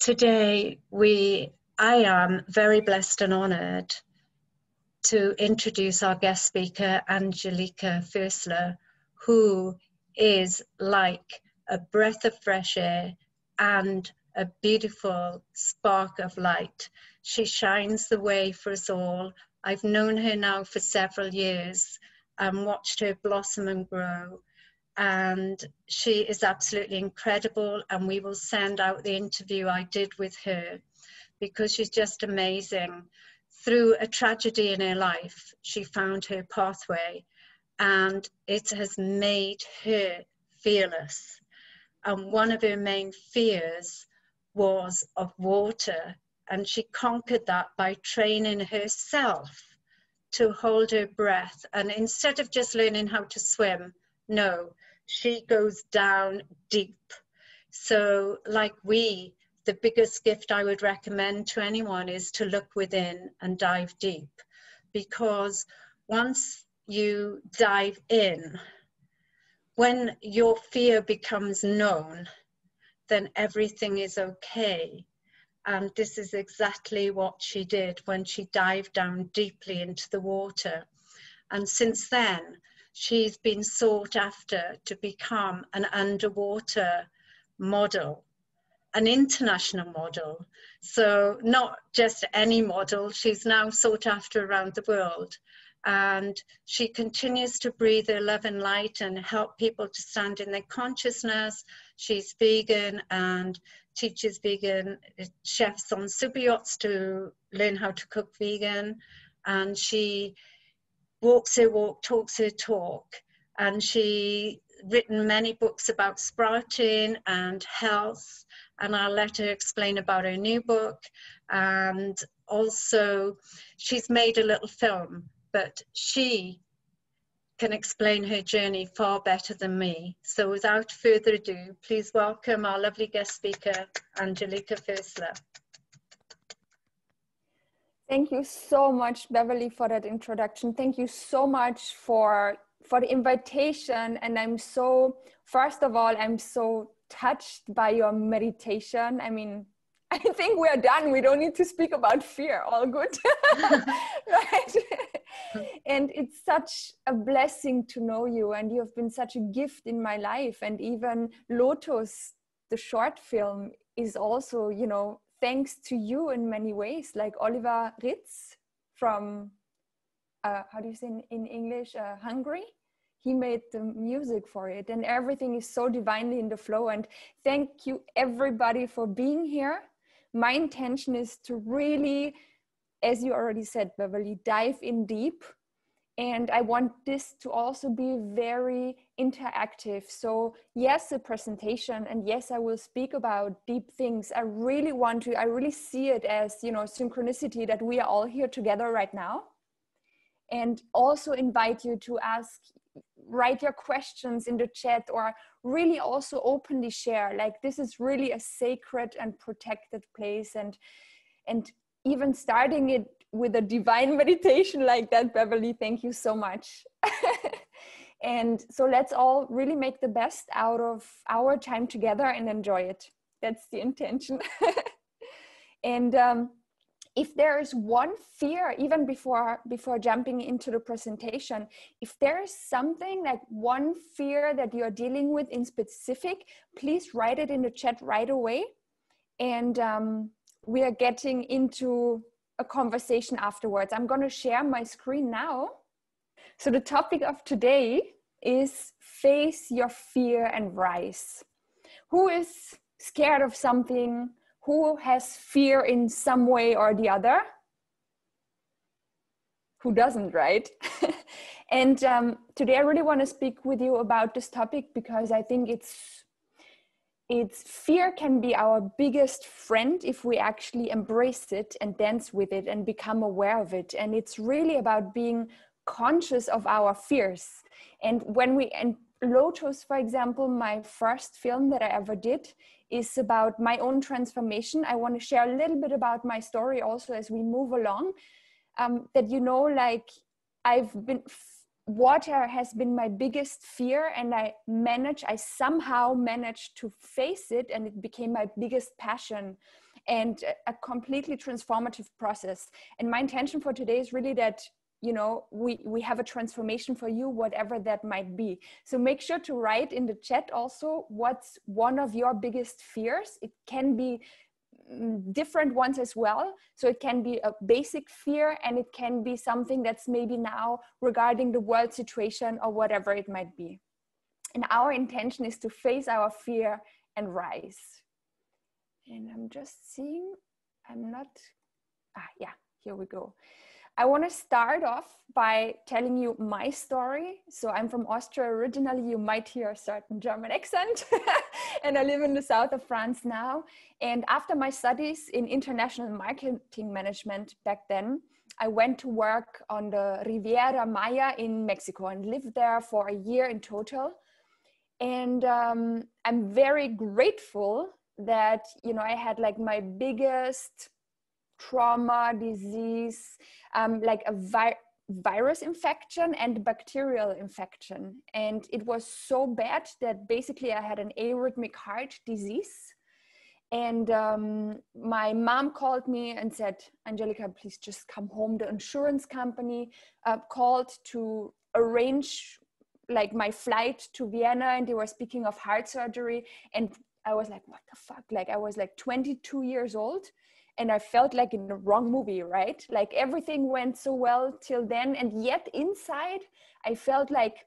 Today, I am very blessed and honoured to introduce our guest speaker, Angelika Furstler, who is like a breath of fresh air and a beautiful spark of light. She shines the way for us all. I've known her now for several years and watched her blossom and grow. And she is absolutely incredible, and we will send out the interview I did with her because she's just amazing. Through a tragedy in her life, she found her pathway, and it has made her fearless. And one of her main fears was of water, and she conquered that by training herself to hold her breath. And instead of just learning how to swim, no, she goes down deep. So the biggest gift I would recommend to anyone is to look within and dive deep, because once you dive in, when your fear becomes known, then everything is okay. And this is exactly what she did when she dived down deeply into the water. And since then, she's been sought after to become an underwater model, an international model. So not just any model, she's now sought after around the world. And she continues to breathe her love and light and help people to stand in their consciousness. She's vegan and teaches vegan chefs on super yachts to learn how to cook vegan. And she walks her walk, talks her talk, and she's written many books about sprouting and health, and I'll let her explain about her new book. And also she's made a little film, but she can explain her journey far better than me. So without further ado, please welcome our lovely guest speaker, Angelika Furstler. Thank you so much, Beverly, for that introduction. Thank you so much for the invitation. And first of all, I'm so touched by your meditation. I mean, I think we're done. We don't need to speak about fear. All good. Right? And it's such a blessing to know you. And you have been such a gift in my life. And even Lotus, the short film, is also, thanks to you in many ways, like Oliver Ritz from, how do you say in English, Hungary? He made the music for it, and everything is so divinely in the flow. And thank you everybody for being here. My intention is to really, as you already said, Beverly, dive in deep. And I want this to also be very interactive. So yes, a presentation, and yes, I will speak about deep things. I really see it as, synchronicity that we are all here together right now. And also invite you to write your questions in the chat, or really also openly share. Like, this is really a sacred and protected place. And even starting it with a divine meditation like that, Beverly, thank you so much. And so let's all really make the best out of our time together and enjoy it. That's the intention. And if there is one fear, even before jumping into the presentation, if there is something like one fear that you're dealing with in specific, please write it in the chat right away. And we are getting into a conversation afterwards. I'm going to share my screen now. So the topic of today is face your fear and rise. Who is scared of something? Who has fear in some way or the other? Who doesn't, right? And today I really want to speak with you about this topic because I think fear can be our biggest friend if we actually embrace it and dance with it and become aware of it. And it's really about being conscious of our fears. And Lotus, for example, my first film that I ever did, is about my own transformation. I want to share a little bit about my story also as we move along. Water has been my biggest fear, and I somehow managed to face it, and it became my biggest passion. and a completely transformative process. And my intention for today is really that, you know, we have a transformation for you, whatever that might be. So make sure to write in the chat also what's one of your biggest fears. It can be different ones as well. So it can be a basic fear, and it can be something that's maybe now regarding the world situation or whatever it might be. And our intention is to face our fear and rise. And I'm just seeing, yeah, here we go. I want to start off by telling you my story. So I'm from Austria originally. You might hear a certain German accent. And I live in the south of France now. And after my studies in international marketing management back then, I went to work on the Riviera Maya in Mexico and lived there for a year in total. And I'm very grateful that, you know, I had like my biggest trauma, disease, like a virus infection and bacterial infection. And it was so bad that basically I had an arrhythmic heart disease. And my mom called me and said, Angelika, please just come home. The insurance company called to arrange like my flight to Vienna, and they were speaking of heart surgery. And I was like, what the fuck? Like I was like 22 years old. And I felt like in the wrong movie, right? Like everything went so well till then. And yet inside, I felt like,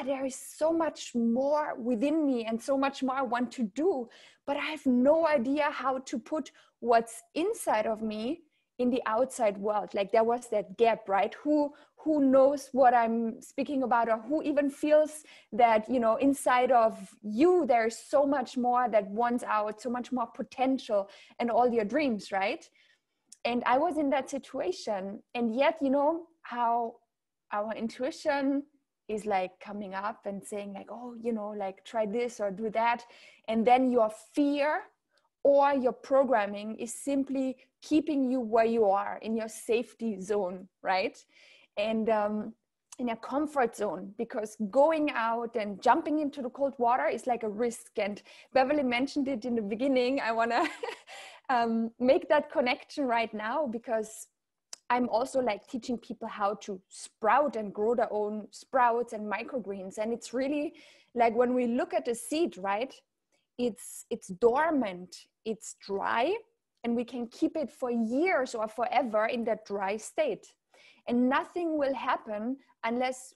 there is so much more within me and so much more I want to do. But I have no idea how to put what's inside of me in the outside world. Like there was that gap, right? Who knows what I'm speaking about, or who even feels that, you know, inside of you, there's so much more that wants out, so much more potential and all your dreams, right? And I was in that situation. And yet, you know, how our intuition is like coming up and saying like, oh, you know, like try this or do that. And then your fear or your programming is simply keeping you where you are in your safety zone, right? And in a comfort zone, because going out and jumping into the cold water is like a risk. And Beverly mentioned it in the beginning. I want to make that connection right now, because I'm also like teaching people how to sprout and grow their own sprouts and microgreens. And it's really like when we look at a seed, right? It's dormant, it's dry, and we can keep it for years or forever in that dry state. And nothing will happen unless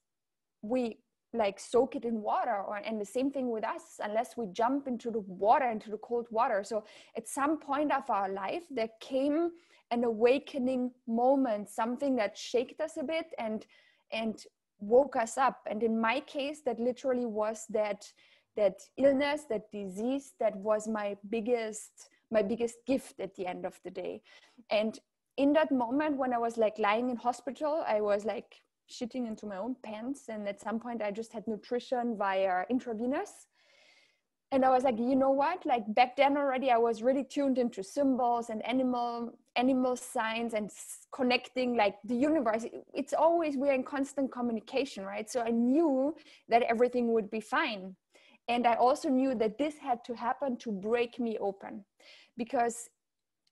we like soak it in water, and the same thing with us, unless we jump into the water, into the cold water. So at some point of our life, there came an awakening moment, something that shook us a bit and woke us up. And in my case, that literally was that illness, that disease, that was my biggest gift at the end of the day. And in that moment when I was like lying in hospital, I was like shitting into my own pants. And at some point I just had nutrition via intravenous. And I was like, you know what? Like back then already, I was really tuned into symbols and animal signs and connecting like the universe. It's always, we're in constant communication, right? So I knew that everything would be fine. And I also knew that this had to happen to break me open, because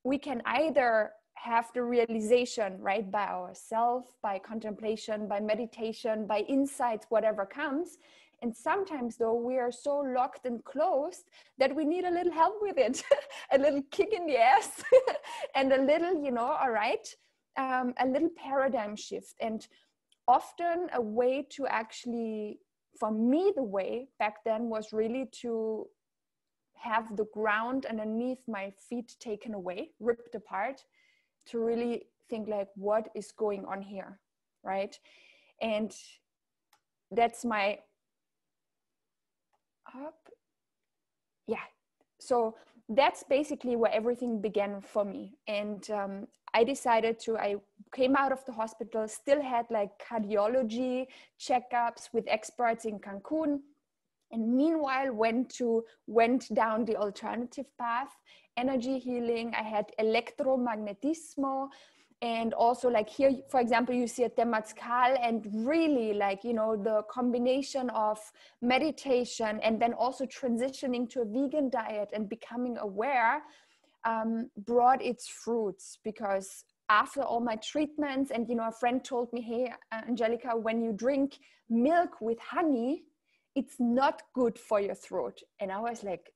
we can either have the realization, right, by ourselves, by contemplation, by meditation, by insights, whatever comes. And sometimes though, we are so locked and closed that we need a little help with it, a little kick in the ass and a little, you know, all right, a little paradigm shift. And often a way to actually, for me, the way back then was really to have the ground underneath my feet taken away, ripped apart, to really think like, what is going on here, right? And that's my so that's basically where everything began for me. And I came out of the hospital, still had like cardiology checkups with experts in Cancun, and meanwhile went down the alternative path, energy healing. I had electromagnetismo, and also like here, for example, you see a Temazcal, and really like, you know, the combination of meditation and then also transitioning to a vegan diet and becoming aware. brought its fruits, because after all my treatments, and a friend told me, hey, Angelika, when you drink milk with honey, it's not good for your throat. And I was like,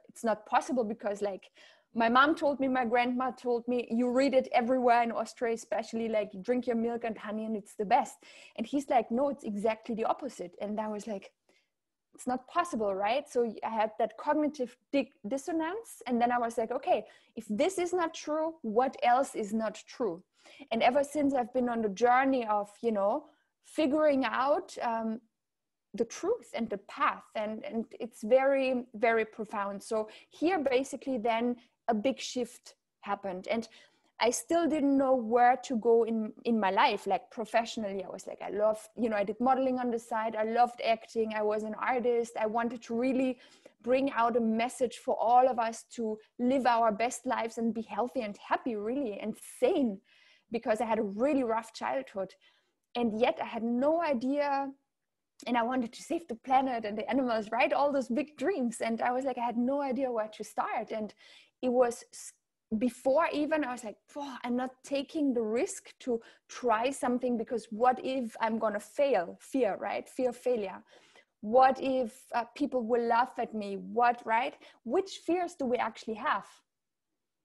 it's not possible, because like my mom told me, my grandma told me, you read it everywhere in Austria, especially, like, you drink your milk and honey and it's the best. And he's like, no, it's exactly the opposite. And I was like, it's not possible, right? So I had that cognitive dissonance. And then I was like, okay, if this is not true, what else is not true? And ever since, I've been on the journey of, figuring out the truth and the path. And it's very, very profound. So here, basically, then a big shift happened. And I still didn't know where to go in my life, like professionally. I was like, I loved, I did modeling on the side. I loved acting. I was an artist. I wanted to really bring out a message for all of us to live our best lives and be healthy and happy, really, and sane, because I had a really rough childhood. And yet I had no idea. And I wanted to save the planet and the animals, right? All those big dreams. And I was like, I had no idea where to start. And it was before even, I was like, oh, I'm not taking the risk to try something, because what if I'm going to fail? Fear, right? Fear of failure. What if people will laugh at me? What, right? Which fears do we actually have?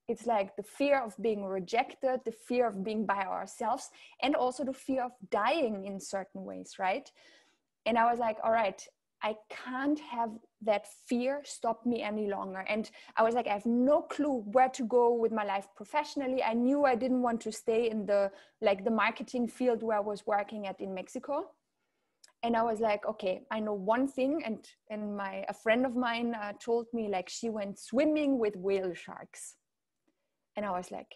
It's like the fear of being rejected, the fear of being by ourselves, and also the fear of dying in certain ways, right? And I was like, all right, I can't have that fear stop me any longer. And I was like, I have no clue where to go with my life professionally. I knew I didn't want to stay in the marketing field where I was working at in Mexico. And I was like, okay, I know one thing. And a friend of mine told me, like, she went swimming with whale sharks. And I was like,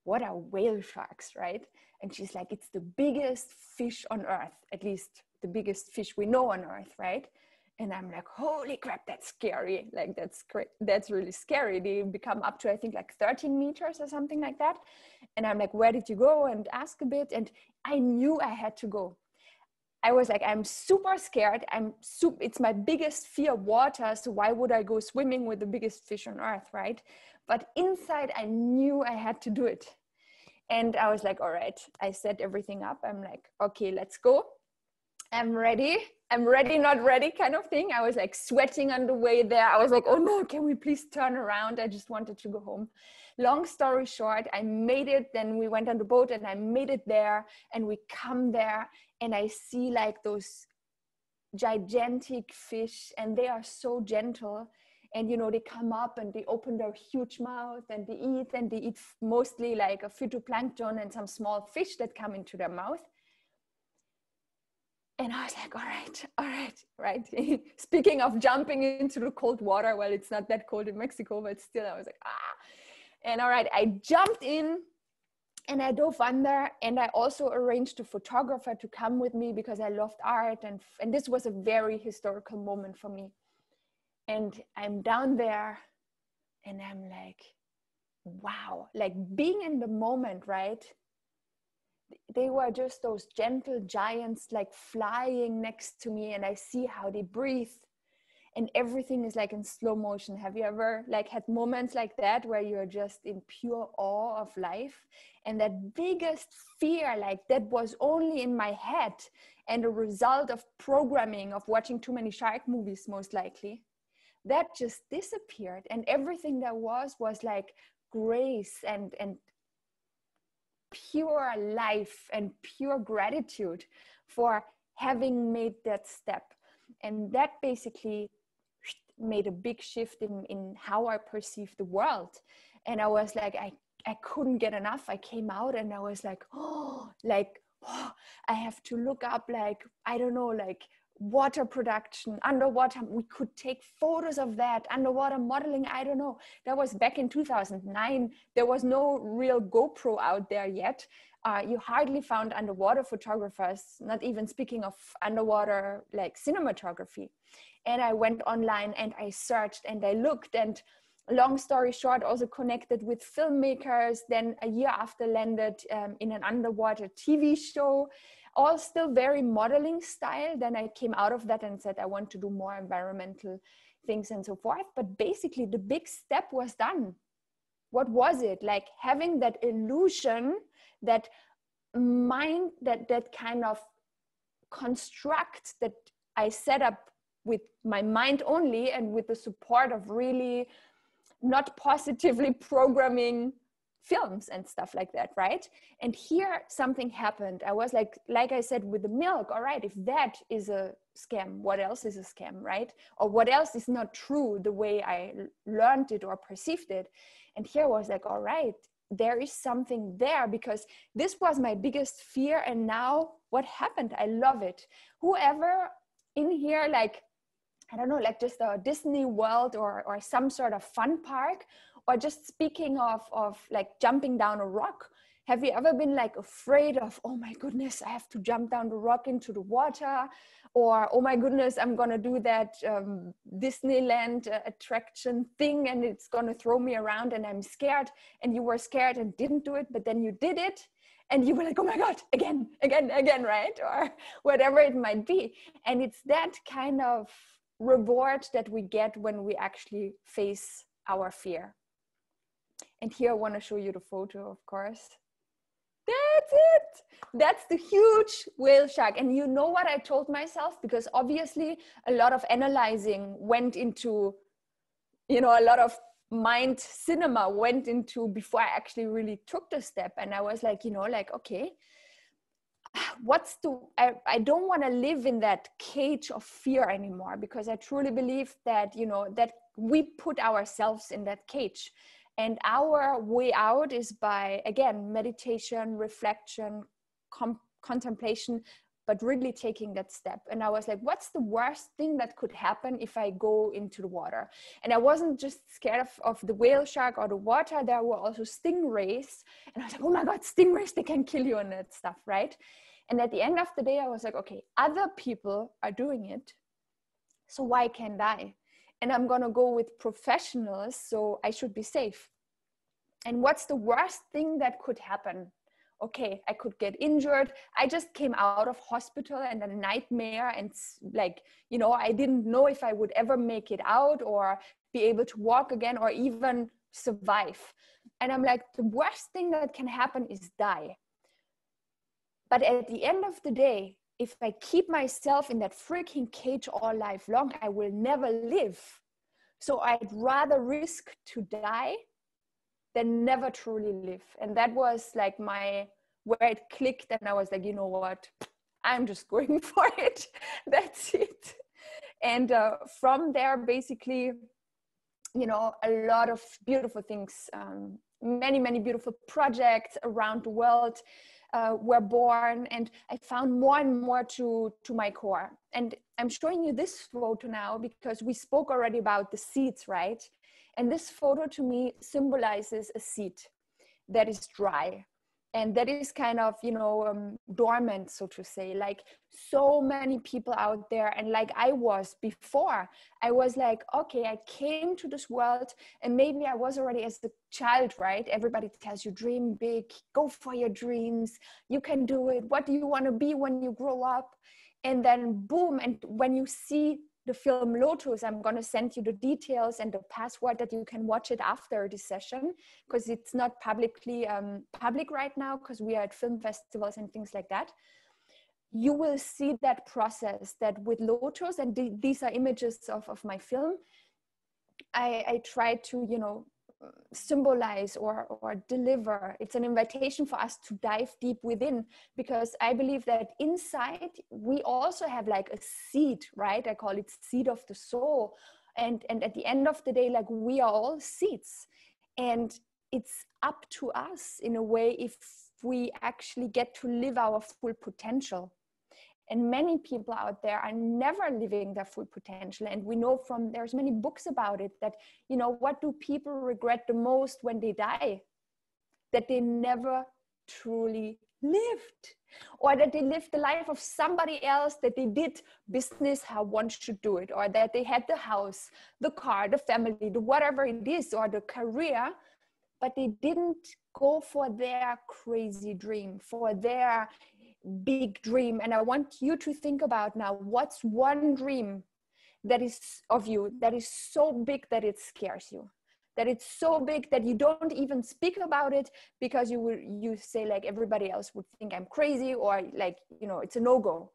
what are whale sharks, right? And she's like, it's the biggest fish on earth, at least the biggest fish we know on earth, right? And I'm like, holy crap, that's scary. Like, that's really scary. They become up to, I think, like 13 meters or something like that. And I'm like, where did you go? And ask a bit. And I knew I had to go. I was like, I'm super scared. It's my biggest fear, water. So why would I go swimming with the biggest fish on earth, right? But inside, I knew I had to do it. And I was like, all right, I set everything up. I'm like, okay, let's go. I'm ready, not ready kind of thing. I was like sweating on the way there. I was like, oh no, can we please turn around? I just wanted to go home. Long story short, I made it. Then we went on the boat and I made it there, and we come there and I see like those gigantic fish, and they are so gentle. And, they come up and they open their huge mouth and they eat mostly like a phytoplankton and some small fish that come into their mouth. And I was like, all right. Speaking of jumping into the cold water, well, it's not that cold in Mexico, but still I was like, And all right, I jumped in and I dove under, and I also arranged a photographer to come with me because I loved art. And this was a very historical moment for me. And I'm down there and I'm like, wow, like being in the moment, right? They were just those gentle giants like flying next to me, and I see how they breathe, and everything is like in slow motion. Have you ever like had moments like that where you're just in pure awe of life? And that biggest fear, like that was only in my head and a result of programming, of watching too many shark movies, most likely, that just disappeared. And everything that was like grace and pure life and pure gratitude for having made that step. And that basically made a big shift in how I perceive the world. And I was like, I couldn't get enough. I came out and I was like, I have to look up, like, I don't know, like water production, underwater. We could take photos of that, underwater modeling. I don't know. That was back in 2009. There was no real GoPro out there yet. You hardly found underwater photographers, not even speaking of underwater like cinematography. And I went online and I searched and I looked, and long story short, also connected with filmmakers. Then a year after landed in an underwater TV show, all still very modeling style. Then I came out of that and said, I want to do more environmental things and so forth. But basically the big step was done. what was it? Like having that illusion, that mind, that kind of construct that I set up with my mind only, and with the support of really not positively programming films and stuff like that, right? And here something happened. I was like I said with the milk, all right, if that is a scam, what else is a scam, right? Or what else is not true the way I learned it or perceived it? And here I was like, all right, there is something there, because this was my biggest fear. And now what happened? I love it. Whoever in here, like, I don't know, like just a Disney World or some sort of fun park, or just speaking of like jumping down a rock. Have you ever been like afraid of, oh my goodness, I have to jump down the rock into the water? Or, oh my goodness, I'm gonna do that Disneyland attraction thing and it's gonna throw me around and I'm scared. And you were scared and didn't do it, but then you did it. And you were like, oh my God, again, right? Or whatever it might be. And it's that kind of reward that we get when we actually face our fear. And here I want to show you the photo, of course. That's it. That's the huge whale shark. And you know what I told myself? Because obviously a lot of analyzing went into, you know, a lot of mind cinema went into before I actually really took the step. And I was like, you know, like, okay, I don't want to live in that cage of fear anymore, because I truly believe that, you know, that we put ourselves in that cage. And our way out is by, again, meditation, reflection, contemplation, but really taking that step. And I was like, what's the worst thing that could happen if I go into the water? And I wasn't just scared of the whale shark or the water. There were also stingrays. And I was like, oh my God, stingrays, they can kill you and that stuff, right? And at the end of the day, I was like, okay, other people are doing it, so why can't I? And I'm gonna go with professionals, so I should be safe. And what's the worst thing that could happen? Okay, I could get injured. I just came out of hospital and a nightmare, and like, you know, I didn't know if I would ever make it out or be able to walk again or even survive. And I'm like, the worst thing that can happen is die. But at the end of the day, if I keep myself in that freaking cage all life long, I will never live. So I'd rather risk to die than never truly live. And that was like where it clicked, and I was like, you know what, I'm just going for it. That's it. And from there, basically, you know, a lot of beautiful things, many beautiful projects around the world were born, and I found more and more to my core. And I'm showing you this photo now because we spoke already about the seeds, right? And this photo to me symbolizes a seed that is dry and that is kind of, you know, dormant, so to say. Like so many people out there, and like I was before, I was like, okay, I came to this world, and maybe I was already as a child, right? Everybody tells you dream big, go for your dreams, you can do it. What do you want to be when you grow up? And then boom, and when you see the film Lotus, I'm going to send you the details and the password that you can watch it after this session, because it's not publicly public right now, because we are at film festivals and things like that. You will see that process, that with Lotus, and these are images of my film. I try to, you know, symbolize or deliver. It's an invitation for us to dive deep within, because I believe that inside we also have like a seed, right? I call it seed of the soul. And at the end of the day, like we are all seeds, and it's up to us in a way if we actually get to live our full potential. And many people out there are never living their full potential. And we know there's many books about it, that, you know, what do people regret the most when they die? That they never truly lived, or that they lived the life of somebody else, that they did business how one should do it, or that they had the house, the car, the family, the whatever it is, or the career, but they didn't go for their crazy dream, for their big dream. And I want you to think about now, what's one dream that is of you that is so big that it scares you, that it's so big that you don't even speak about it because you say like everybody else would think I'm crazy, or like, you know, it's a no-go.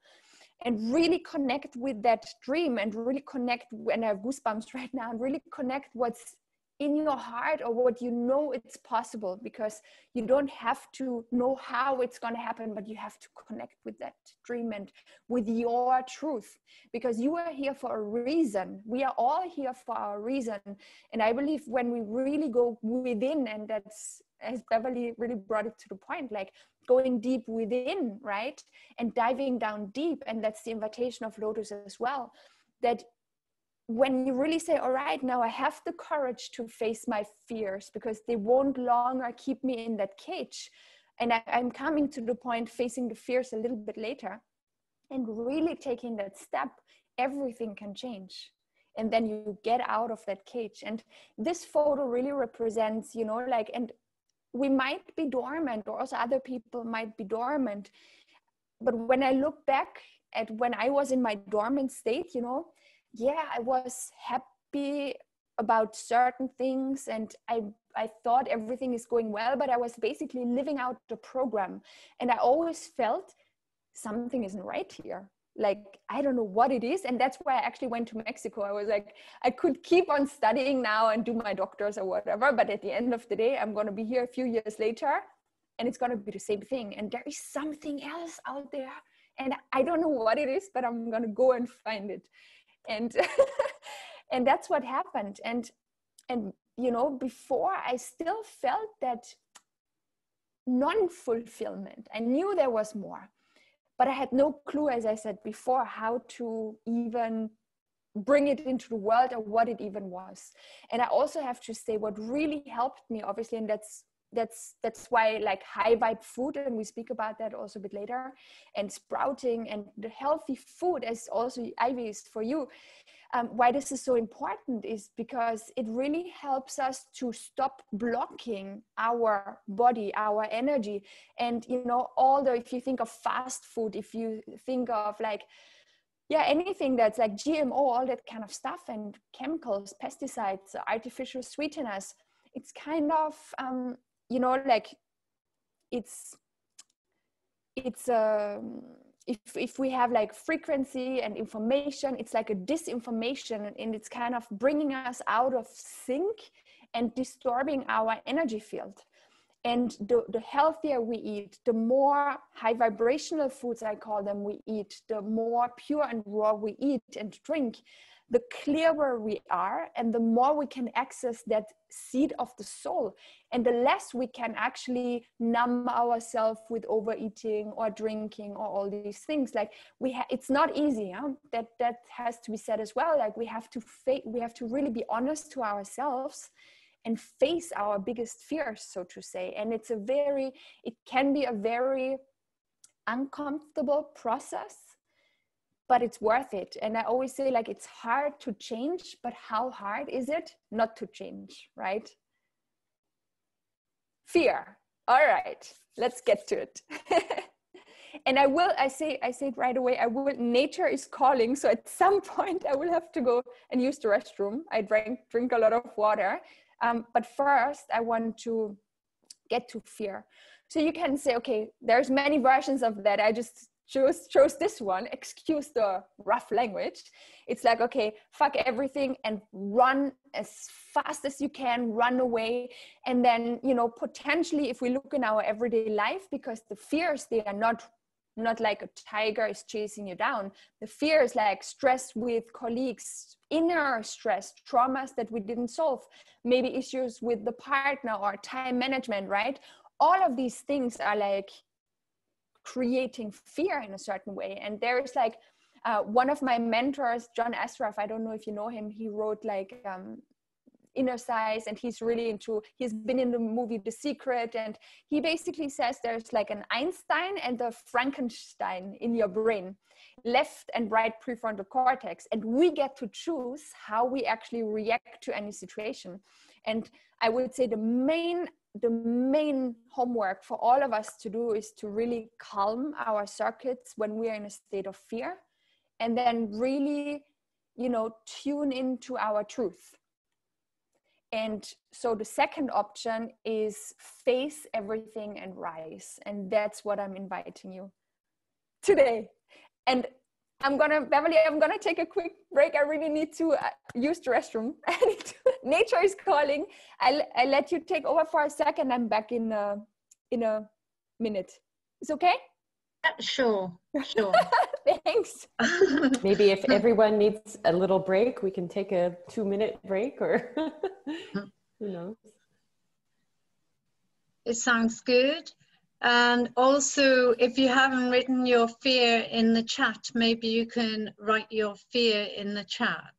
And really connect with that dream, and really connect, and I have goosebumps right now, and really connect what's in your heart, or what you know it's possible, because you don't have to know how it's going to happen, but you have to connect with that dream and with your truth, because you are here for a reason. We are all here for our reason. And I believe when we really go within, and that's, as Beverly really brought it to the point, like going deep within, right? And diving down deep. And that's the invitation of Lotus as well, that when you really say, all right, now I have the courage to face my fears, because they won't longer keep me in that cage. And I'm coming to the point facing the fears a little bit later, and really taking that step, everything can change. And then you get out of that cage. And this photo really represents, you know, like, and we might be dormant, or also other people might be dormant. But when I look back at when I was in my dormant state, you know, yeah, I was happy about certain things, and I thought everything is going well, but I was basically living out the program. And I always felt something isn't right here. Like, I don't know what it is. And that's why I actually went to Mexico. I was like, I could keep on studying now and do my doctors or whatever, but at the end of the day, I'm going to be here a few years later, and it's going to be the same thing. And there is something else out there, and I don't know what it is, but I'm going to go and find it. And and that's what happened. And you know, before, I still felt that non-fulfillment. I knew there was more, but I had no clue, as I said before, how to even bring it into the world, or what it even was. And I also have to say, what really helped me, obviously, and that's why, like, high vibe food, and we speak about that also a bit later, and sprouting and the healthy food, as also Ivy is for you, why this is so important is because it really helps us to stop blocking our body, our energy. And, you know, if you think of fast food, if you think of like, yeah, anything that's like GMO, all that kind of stuff, and chemicals, pesticides, artificial sweeteners, it's kind of, you know, like if we have like frequency and information, it's like a disinformation, and it's kind of bringing us out of sync and disturbing our energy field. And the healthier we eat, the more high vibrational foods, I call them, we eat, the more pure and raw we eat and drink, the clearer we are, and the more we can access that seed of the soul, and the less we can actually numb ourselves with overeating or drinking or all these things. Like, it's not easy. Huh? That has to be said as well. Like, we have to really be honest to ourselves and face our biggest fears, so to say. And it can be a very uncomfortable process, but it's worth it. And I always say, like, it's hard to change, but how hard is it not to change, right? Fear. All right, let's get to it. And I say it right away, nature is calling. So at some point I will have to go and use the restroom. I drink a lot of water. But first I want to get to fear. So you can say, okay, there's many versions of that. I just chose this one, excuse the rough language. It's like, okay, fuck everything and run as fast as you can, run away. And then, you know, potentially if we look in our everyday life, because the fears, they are not like a tiger is chasing you down. The fear is like stress with colleagues, inner stress, traumas that we didn't solve, maybe issues with the partner or time management, right? All of these things are like creating fear in a certain way. And there is like one of my mentors, John Ashraf, I don't know if you know him, he wrote like Inner Size, and he's been in the movie The Secret, and he basically says there's like an Einstein and the Frankenstein in your brain, left and right prefrontal cortex, and we get to choose how we actually react to any situation. And I would say the main homework for all of us to do is to really calm our circuits when we are in a state of fear, and then really, you know, tune into our truth. And so the second option is face everything and rise. And that's what I'm inviting you today. And Beverly, I'm gonna take a quick break. I really need to use the restroom. Nature is calling. I let you take over for a second. I'm back in a minute. It's okay? Sure. Thanks. Maybe if everyone needs a little break, we can take a 2-minute break, or who knows. It sounds good. And also, if you haven't written your fear in the chat, maybe you can write your fear in the chat.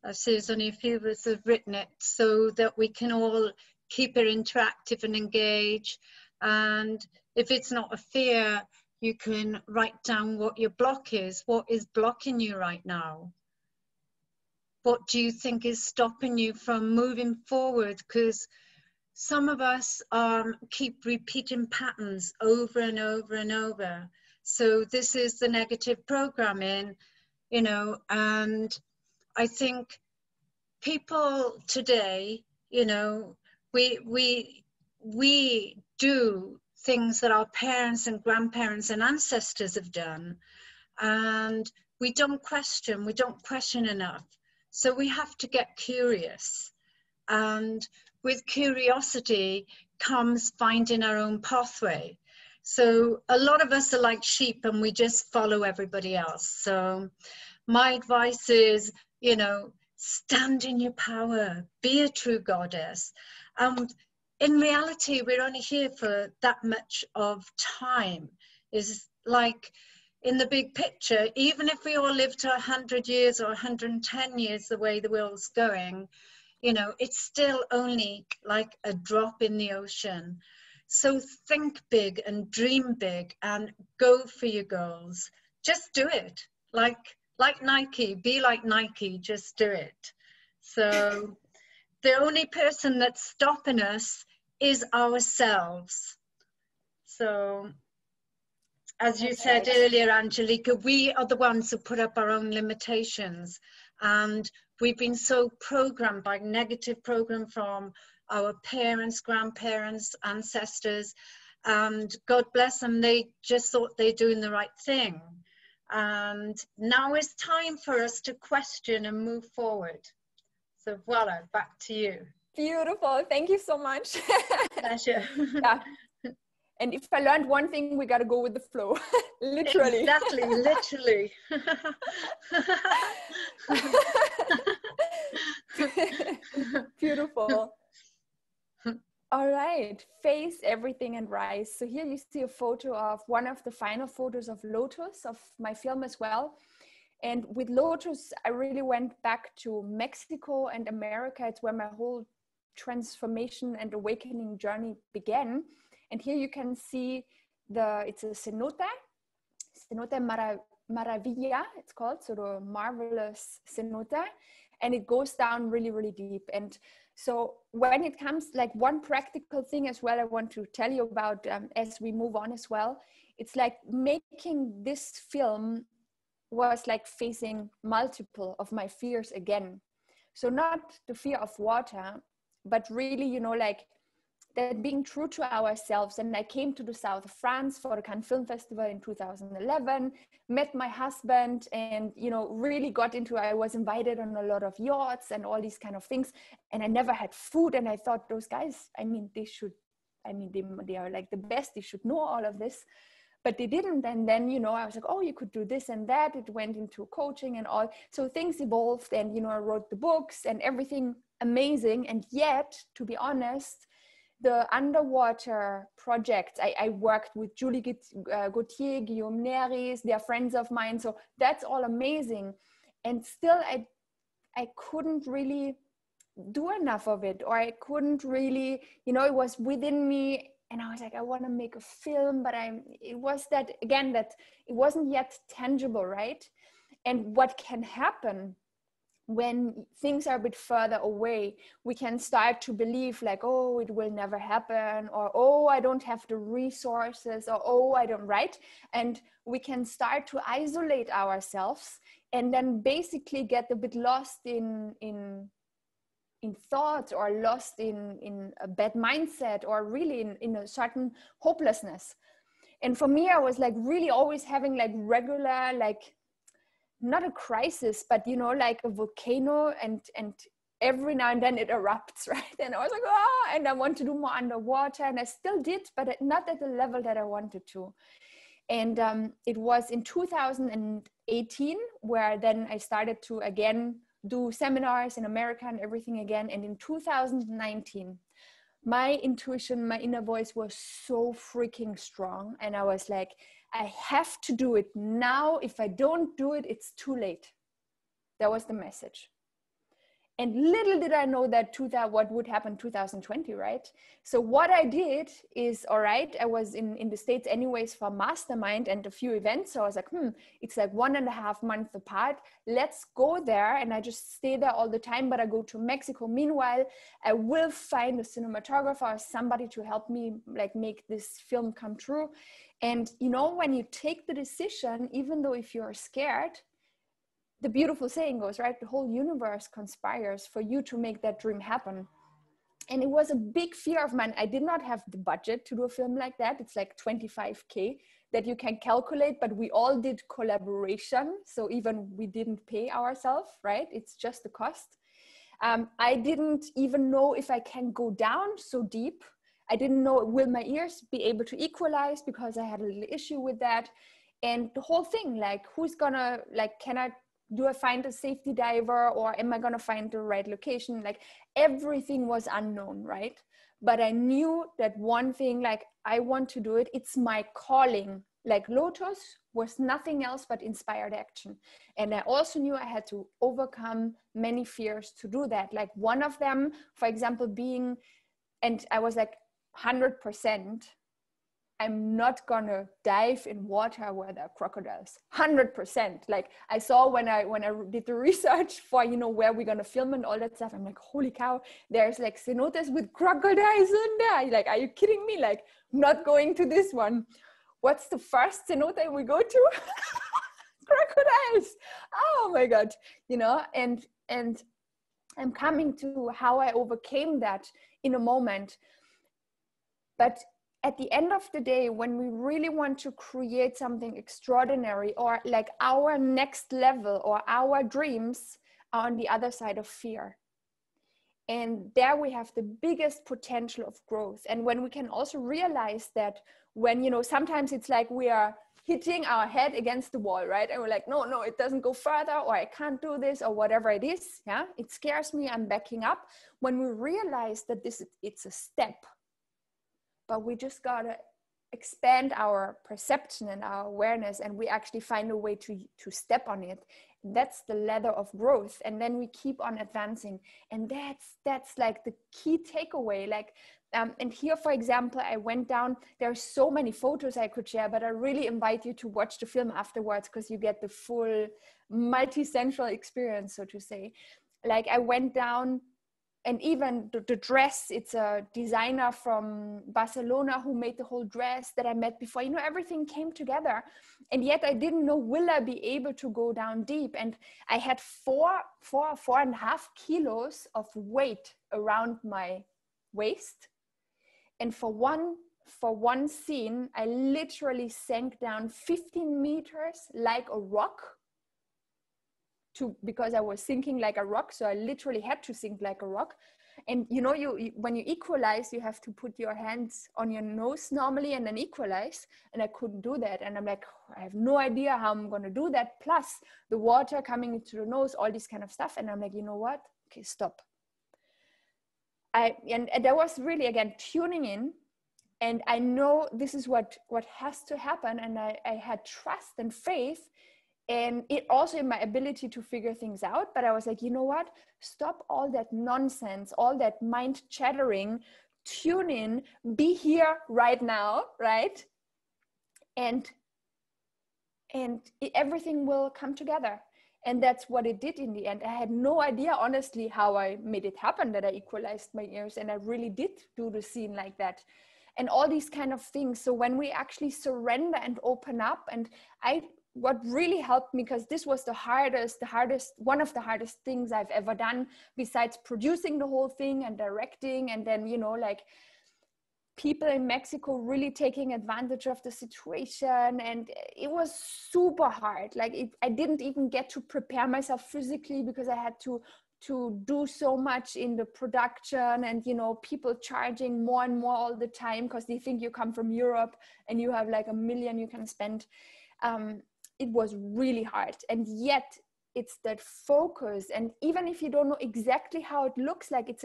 I see there's only a few of us have written it, so that we can all keep it interactive and engage. And if it's not a fear, you can write down what your block is. What is blocking you right now? What do you think is stopping you from moving forward? Because some of us keep repeating patterns over and over and over. So this is the negative programming, you know, and I think people today, you know, we do things that our parents and grandparents and ancestors have done, and we don't question enough. So we have to get curious, and with curiosity comes finding our own pathway. So a lot of us are like sheep and we just follow everybody else. So my advice is, you know, stand in your power, be a true goddess. In reality, we're only here for that much of time. Is like in the big picture, even if we all live to 100 years or 110 years, the way the world's going, you know, it's still only like a drop in the ocean. So think big and dream big and go for your goals. Just do it. Like Nike, be like Nike, just do it. So the only person that's stopping us is ourselves. So as you said earlier, Angelika, we are the ones who put up our own limitations, and we've been so programmed by negative program from our parents, grandparents, ancestors, and God bless them, they just thought they're doing the right thing. And now it's time for us to question and move forward. So voila, back to you. Beautiful. Thank you so much. Pleasure. Yeah. And if I learned one thing, we got to go with the flow. Literally. Exactly, literally. Beautiful. All right, face everything and rise. So here you see a photo of one of the final photos of Lotus, of my film as well. And with Lotus, I really went back to Mexico and America. It's where my whole transformation and awakening journey began. And here you can see it's a cenote Maravilla, it's called, so the marvelous cenote. And it goes down really, really deep. And so when it comes, like one practical thing as well, I want to tell you about as we move on as well, it's like making this film was like facing multiple of my fears again. So not the fear of water, but really, you know, like that being true to ourselves. And I came to the south of France for the Cannes Film Festival in 2011, met my husband, and, you know, really got into, I was invited on a lot of yachts and all these kind of things. And I never had food. And I thought those guys, I mean, they are like the best, they should know all of this, but they didn't. And then, you know, I was like, oh, you could do this and that. It went into coaching and all. So things evolved, and, you know, I wrote the books and everything amazing. And yet, to be honest, the underwater projects, I worked with Julie Gauthier, Guillaume Neris, they're friends of mine. So that's all amazing. And still, I couldn't really do enough of it, or I couldn't really, you know, it was within me. And I was like, I want to make a film, but it was that, again, that it wasn't yet tangible, right? And what can happen when things are a bit further away, we can start to believe like, oh, it will never happen, or, oh, I don't have the resources, or, oh, I don't, right? And we can start to isolate ourselves and then basically get a bit lost in thoughts, or lost in a bad mindset, or really in a certain hopelessness. And for me, I was like really always having like regular, like not a crisis, but you know, like a volcano, and every now and then it erupts, right? And I was like, oh, and I want to do more underwater, and I still did, but not at the level that I wanted to. And it was in 2018 where then I started to again do seminars in America and everything again. And in 2019, my intuition, my inner voice was so freaking strong. And I was like, I have to do it now. If I don't do it, it's too late. That was the message. And little did I know that what would happen 2020, right? So what I did is, all right, I was in the States anyways for mastermind and a few events. So I was like, it's like 1.5 months apart. Let's go there. And I just stay there all the time, but I go to Mexico. Meanwhile, I will find a cinematographer or somebody to help me like make this film come true. And you know, when you take the decision, even though if you're scared, the beautiful saying goes, right? The whole universe conspires for you to make that dream happen. And it was a big fear of mine. I did not have the budget to do a film like that. It's like 25K that you can calculate, but we all did collaboration. So even we didn't pay ourselves, right? It's just the cost. I didn't even know if I can go down so deep. I didn't know, will my ears be able to equalize, because I had a little issue with that. And the whole thing, like, who's gonna, like, do I find a safety diver, or am I going to find the right location? Like, everything was unknown, right? But I knew that one thing, like, I want to do it. It's my calling. Like, Lotus was nothing else but inspired action. And I also knew I had to overcome many fears to do that. Like, one of them, for example, being, and I was like 100%, I'm not gonna dive in water where there are crocodiles. 100%. Like, I saw when I did the research for, you know, where we're gonna film and all that stuff, I'm like, holy cow, there's like cenotes with crocodiles in there. Like, are you kidding me? Like, not going to this one. What's the first cenote we go to? Crocodiles. Oh my God. You know, and I'm coming to how I overcame that in a moment. But at the end of the day, when we really want to create something extraordinary, or like our next level, or our dreams are on the other side of fear. And there we have the biggest potential of growth. And when we can also realize that when, you know, sometimes it's like we are hitting our head against the wall, right? And we're like, no, it doesn't go further, or I can't do this, or whatever it is. Yeah, it scares me, I'm backing up. When we realize that it's a step, but we just gotta expand our perception and our awareness, and we actually find a way to step on it. That's the ladder of growth. And then we keep on advancing. And that's like the key takeaway. Like, and here, for example, I went down, there are so many photos I could share, but I really invite you to watch the film afterwards, because you get the full multi-sensual experience, so to say. Like, I went down, and even the dress, it's a designer from Barcelona who made the whole dress that I met before. You know, everything came together. And yet I didn't know, will I be able to go down deep? And I had 4.5 kilos of weight around my waist. And for one scene, I literally sank down 15 meters like a rock. Because I was sinking like a rock, so I literally had to sink like a rock. And you know, you when you equalize, you have to put your hands on your nose normally and then equalize, and I couldn't do that. And I'm like, I have no idea how I'm going to do that, plus the water coming into the nose, all this kind of stuff. And I'm like, you know what, okay, stop. And that was really, again, tuning in. And I know this is what has to happen. And I had trust and faith, and it also in my ability to figure things out. But I was like, you know what? Stop all that nonsense, all that mind chattering, tune in, be here right now, right? And everything will come together. And that's what it did in the end. I had no idea, honestly, how I made it happen, that I equalized my ears. And I really did do the scene like that. And all these kind of things. So when we actually surrender and open up, and what really helped me, because this was one of the hardest things I've ever done, besides producing the whole thing and directing, and then, you know, like people in Mexico really taking advantage of the situation. And it was super hard. Like I didn't even get to prepare myself physically, because I had to do so much in the production, and, you know, people charging more and more all the time because they think you come from Europe and you have like $1 million you can spend. It was really hard. And yet it's that focus. And even if you don't know exactly how it looks like, it's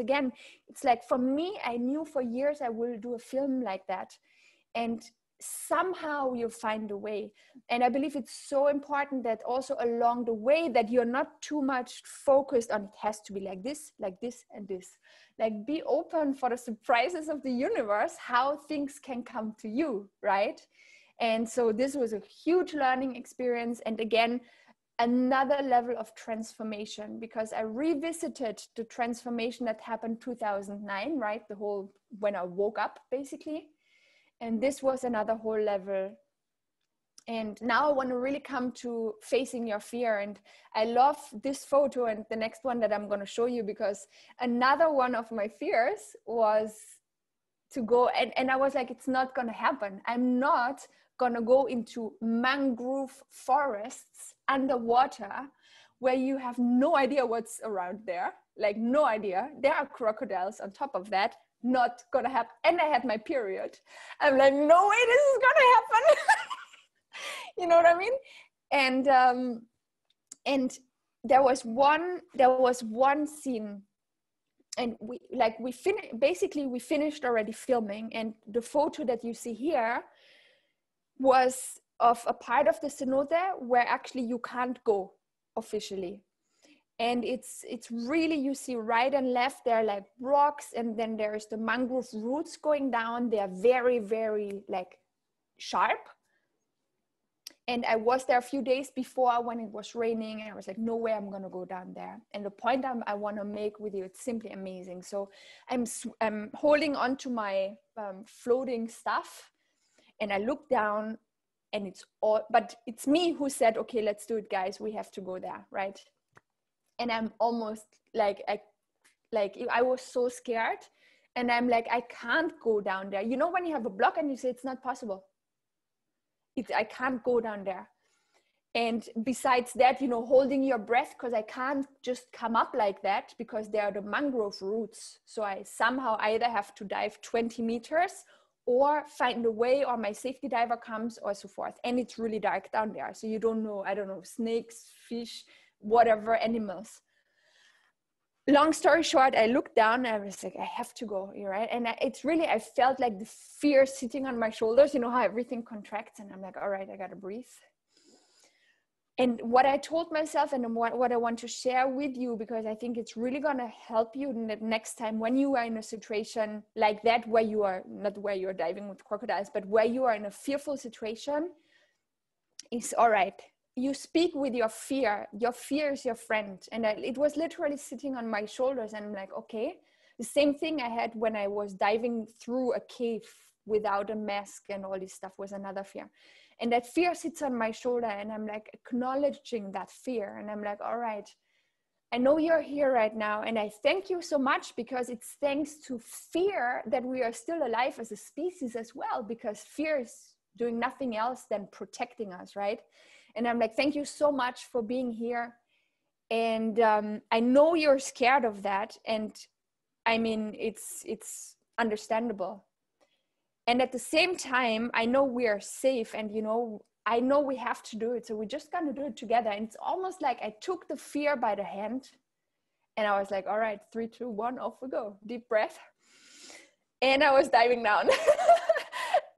like, for me, I knew for years I will do a film like that. And somehow you find a way. And I believe it's so important that also along the way, that you're not too much focused on, it has to be like this, and this. Like, be open for the surprises of the universe, how things can come to you, right? And so this was a huge learning experience. And again, another level of transformation, because I revisited the transformation that happened 2009, right? The whole, when I woke up basically. And this was another whole level. And now I want to really come to facing your fear. And I love this photo and the next one that I'm going to show you, because another one of my fears was to go, and I was like, it's not going to happen. I'm not going to go into mangrove forests underwater where you have no idea what's around there. Like, no idea. There are crocodiles on top of that. Not gonna happen. And I had my period. I'm like, no way, this is gonna happen. You know what I mean? And there was one scene, and we finished already filming, and the photo that you see here was of a part of the cenote where actually you can't go officially. And it's really, you see right and left, there are like rocks, and then there's the mangrove roots going down. They are very, very like sharp. And I was there a few days before when it was raining, and I was like, no way I'm going to go down there. And the point I want to make with you, it's simply amazing. So I'm holding on to my floating stuff, and I look down, and but it's me who said, okay, let's do it, guys. We have to go there, right? And I'm almost like I was so scared, and I'm like, I can't go down there. You know, when you have a block and you say it's not possible, I can't go down there. And besides that, you know, holding your breath, because I can't just come up like that, because there are the mangrove roots. So I somehow either have to dive 20 meters or find a way, or my safety diver comes, or so forth. And it's really dark down there, so you don't know, I don't know, snakes, fish, whatever, animals. Long story short, I looked down and I was like, I have to go, right? And I felt like the fear sitting on my shoulders, you know, how everything contracts, and I'm like, all right, I gotta breathe. And what I told myself, and what I want to share with you, because I think it's really gonna help you next time when you are in a situation like that, where you are, not where you're diving with crocodiles, but where you are in a fearful situation, is all right. You speak with your fear. Your fear is your friend. And it was literally sitting on my shoulders, and I'm like, okay. The same thing I had when I was diving through a cave without a mask and all this stuff was another fear. And that fear sits on my shoulder, and I'm like acknowledging that fear. And I'm like, all right, I know you're here right now. And I thank you so much, because it's thanks to fear that we are still alive as a species as well, because fear is doing nothing else than protecting us, right? And I'm like, thank you so much for being here. And I know you're scared of that. And I mean, it's understandable. And at the same time, I know we are safe, and, you know, I know we have to do it. So we're just going to do it together. And it's almost like I took the fear by the hand, and I was like, all right, 3, 2, 1, off we go. Deep breath. And I was diving down.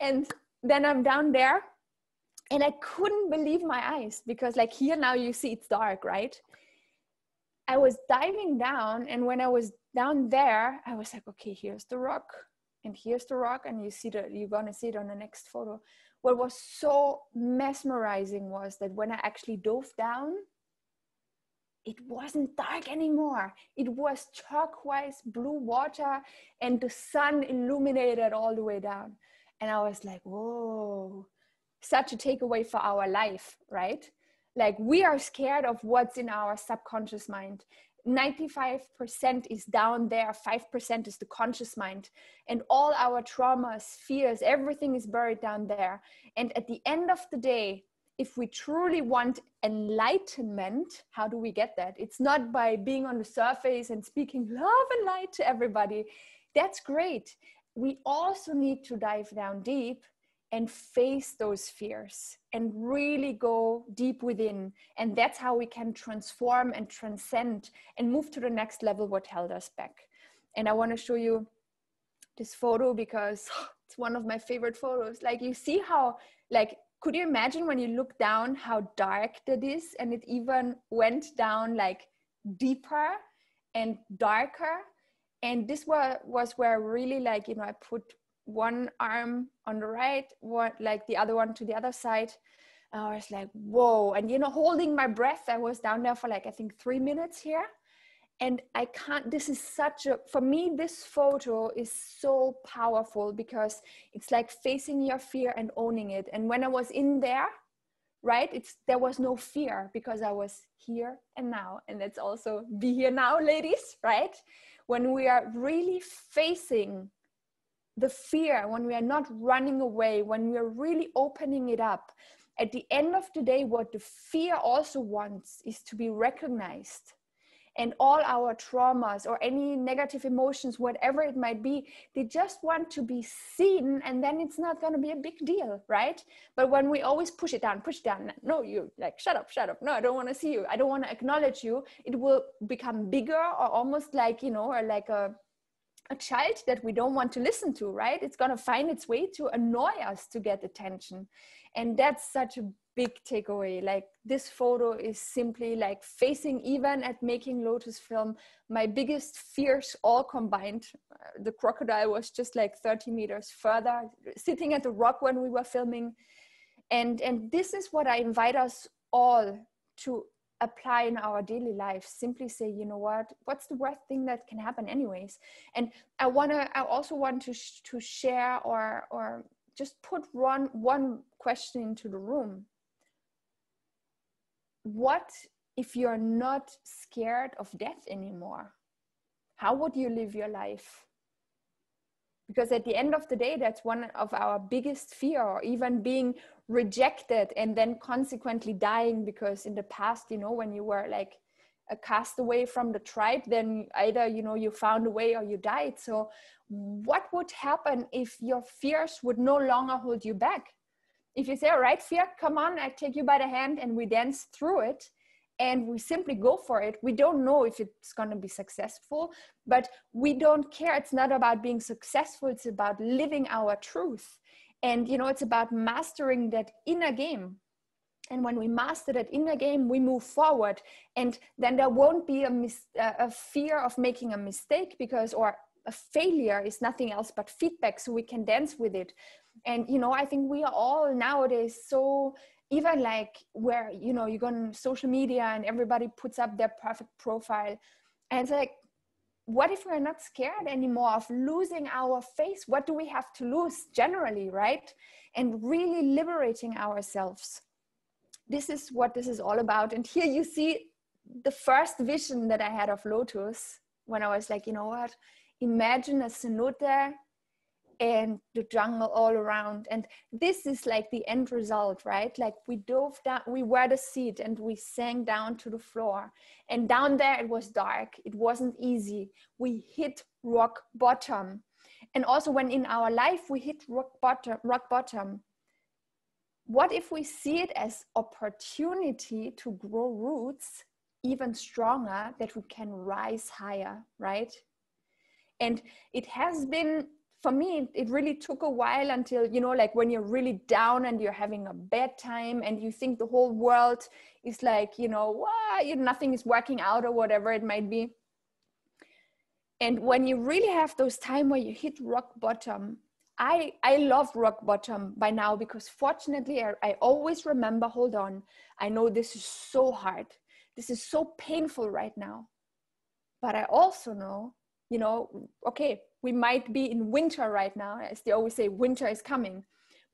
And then I'm down there, and I couldn't believe my eyes, because like here now you see it's dark, right? I was diving down, and when I was down there, I was like, okay, here's the rock. And here's the rock, and you're gonna see it on the next photo. What was so mesmerizing was that when I actually dove down, it wasn't dark anymore. It was turquoise blue water, and the sun illuminated all the way down. And I was like, whoa, such a takeaway for our life, right? Like we are scared of what's in our subconscious mind. 95% is down there, 5% is the conscious mind. And all our traumas, fears, everything is buried down there. And at the end of the day, if we truly want enlightenment, how do we get that? It's not by being on the surface and speaking love and light to everybody. That's great. We also need to dive down deep and face those fears and really go deep within. And that's how we can transform and transcend and move to the next level, what held us back. And I want to show you this photo because it's one of my favorite photos. Like you see how, like, could you imagine when you look down how dark that is? And it even went down like deeper and darker. And this was where really, like, you know, I put one arm on the right, one, like the other one to the other side. And I was like, whoa. And, you know, holding my breath, I was down there for like, I think 3 minutes here. And I can't, this is such a, for me, this photo is so powerful because it's like facing your fear and owning it. And when I was in there, right, there was no fear because I was here and now. And that's also be here now, ladies, right? When we are really facing the fear, when we are not running away, when we are really opening it up, at the end of the day, what the fear also wants is to be recognized. And all our traumas or any negative emotions, whatever it might be, they just want to be seen, and then it's not going to be a big deal, right? But when we always push it down, no, you like, shut up. No, I don't want to see you. I don't want to acknowledge you. It will become bigger or almost like, you know, or like a child that we don't want to listen to, right? It's going to find its way to annoy us to get attention. And that's such a big takeaway. Like this photo is simply like facing, even at making Lotus film, my biggest fears all combined. The crocodile was just like 30 meters further, sitting at the rock when we were filming. And this is what I invite us all to apply in our daily life. Simply say, you know what's the worst thing that can happen anyways? And I also want to share or just put one question into the room. What if you're not scared of death anymore? How would you live your life? Because at the end of the day, that's one of our biggest fear, or even being rejected and then consequently dying. Because in the past, you know, when you were like a castaway from the tribe, then either, you know, you found a way or you died. So what would happen if your fears would no longer hold you back? If you say, all right, fear, come on, I take you by the hand and we dance through it and we simply go for it. We don't know if it's going to be successful, but we don't care. It's not about being successful. It's about living our truth. And, you know, it's about mastering that inner game. And when we master that inner game, we move forward. And then there won't be a fear of making a mistake, because, or a failure is nothing else but feedback. So we can dance with it. And, you know, I think we are all nowadays so, even like where, you know, you go on social media and everybody puts up their perfect profile. And it's like, what if we're not scared anymore of losing our face? What do we have to lose generally, right? And really liberating ourselves. This is what this is all about. And here you see the first vision that I had of Lotus, when I was like, you know what, imagine a cenote and the jungle all around. And this is like the end result, right? Like we dove down, we were the seat and we sank down to the floor. And down there it was dark. It wasn't easy. We hit rock bottom. And also when in our life we hit rock bottom, what if we see it as opportunity to grow roots even stronger, that we can rise higher, right? And it has been, for me, it really took a while until, you know, like when you're really down and you're having a bad time and you think the whole world is like, you know, nothing is working out or whatever it might be. And when you really have those times where you hit rock bottom, I love rock bottom by now, because fortunately I always remember, hold on, I know this is so hard. This is so painful right now. But I also know, you know, okay, we might be in winter right now. As they always say, winter is coming.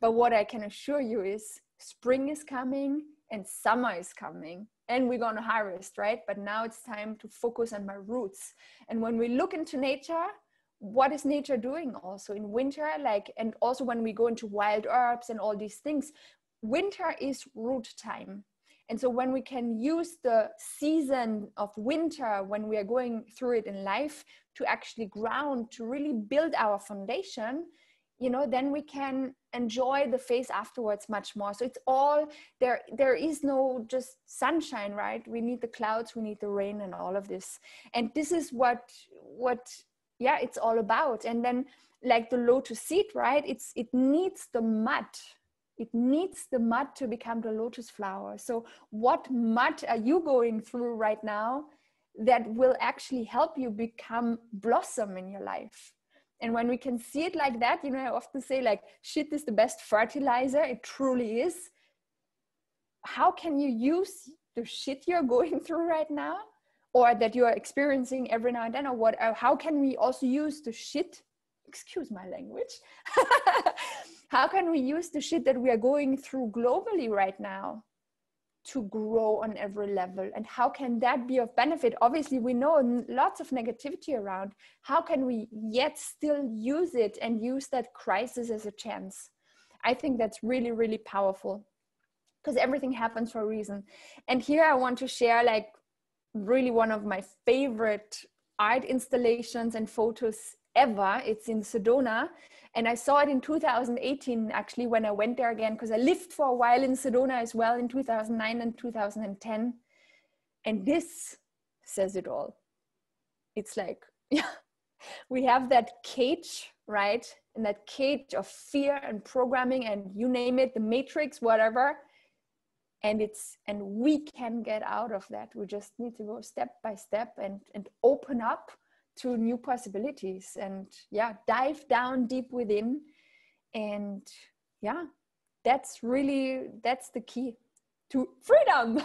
But what I can assure you is spring is coming and summer is coming, and we're going to harvest, right? But now it's time to focus on my roots. And when we look into nature, what is nature doing also in winter? Like, and also when we go into wild herbs and all these things, winter is root time. And so when we can use the season of winter, when we are going through it in life, to actually ground, to really build our foundation, you know, then we can enjoy the phase afterwards much more. So it's all there. There is no just sunshine, right? We need the clouds, we need the rain and all of this. And this is what yeah, it's all about. And then like the lotus seed, right? It needs the mud. It needs the mud to become the lotus flower. So what mud are you going through right now that will actually help you become blossom in your life? And when we can see it like that, you know, I often say like, shit is the best fertilizer. It truly is. How can you use the shit you're going through right now, or that you are experiencing every now and then, or what? How can we also use the shit? Excuse my language. How can we use the shit that we are going through globally right now to grow on every level? And how can that be of benefit? Obviously, we know lots of negativity around. How can we yet still use it and use that crisis as a chance? I think that's really, really powerful, because everything happens for a reason. And here I want to share like really one of my favorite art installations and photos ever. It's in Sedona, and I saw it in 2018 actually, when I went there again, because I lived for a while in Sedona as well in 2009 and 2010. And this says it all. It's like, yeah, we have that cage, right? And that cage of fear and programming and you name it, the matrix, whatever. And we can get out of that. We just need to go step by step and open up to new possibilities, and yeah, dive down deep within. And yeah, that's the key to freedom.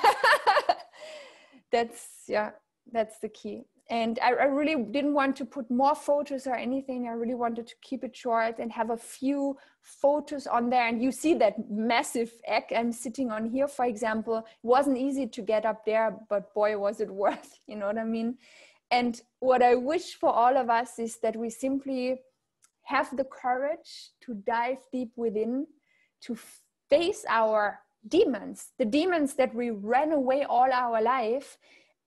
That's the key. And I really didn't want to put more photos or anything. I really wanted to keep it short and have a few photos on there. And you see that massive egg I'm sitting on here, for example. It wasn't easy to get up there, but boy, was it worth, you know what I mean? And what I wish for all of us is that we simply have the courage to dive deep within, to face our demons, the demons that we ran away all our life,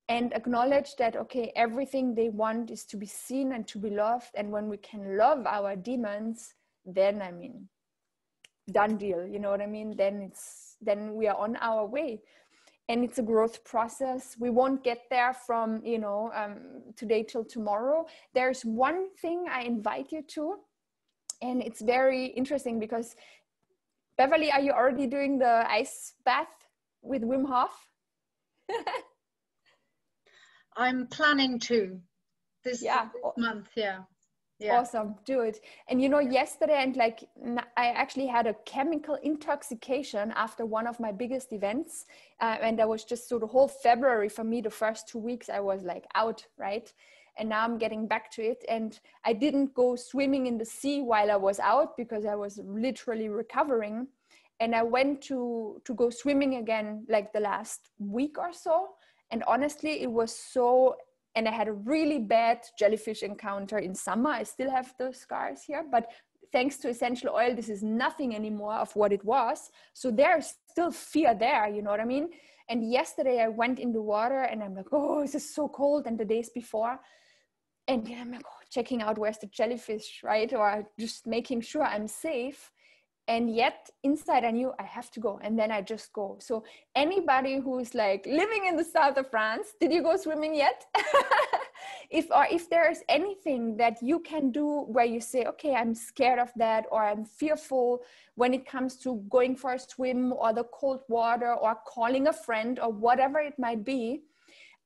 and acknowledge that, okay, everything they want is to be seen and to be loved. And when we can love our demons, then, I mean, done deal, you know what I mean? Then we are on our way. And it's a growth process. We won't get there from, you know, today till tomorrow. There's one thing I invite you to, and it's very interesting because, Beverly, are you already doing the ice bath with Wim Hof? I'm planning to this month, yeah. Awesome, do it. And you know, yesterday, and like I actually had a chemical intoxication after one of my biggest events, and that was just so the whole February for me, the first 2 weeks I was like out, right? And now I'm getting back to it, and I didn't go swimming in the sea while I was out because I was literally recovering. And I went to go swimming again like the last week or so, and honestly it was so. And I had a really bad jellyfish encounter in summer. I still have those scars here, but thanks to essential oil, this is nothing anymore of what it was. So there's still fear there, you know what I mean? And yesterday I went in the water and I'm like, oh, this is so cold. And the days before, and then I'm like, oh, checking out where's the jellyfish, right? Or just making sure I'm safe. And yet inside I knew I have to go, and then I just go. So anybody who's like living in the south of France, did you go swimming yet? If there's anything that you can do where you say, okay, I'm scared of that, or I'm fearful when it comes to going for a swim or the cold water or calling a friend or whatever it might be,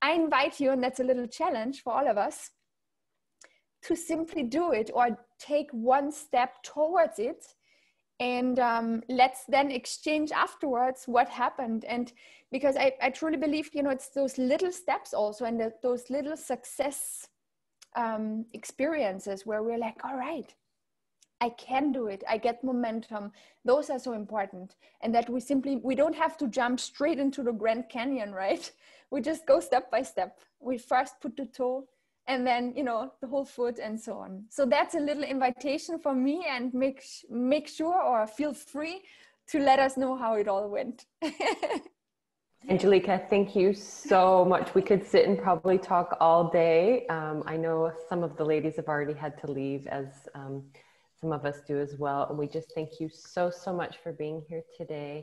I invite you, and that's a little challenge for all of us, to simply do it or take one step towards it. And let's then exchange afterwards what happened. And because I truly believe, you know, it's those little steps also, and those little success experiences where we're like, all right, I can do it, I get momentum. Those are so important. And that we don't have to jump straight into the Grand Canyon, right? We just go step by step. We first put the toe and then, you know, the whole foot and so on. So that's a little invitation for me, and make sure or feel free to let us know how it all went. Angelika, thank you so much. We could sit and probably talk all day. I know some of the ladies have already had to leave, as some of us do as well. And we just thank you so, so much for being here today.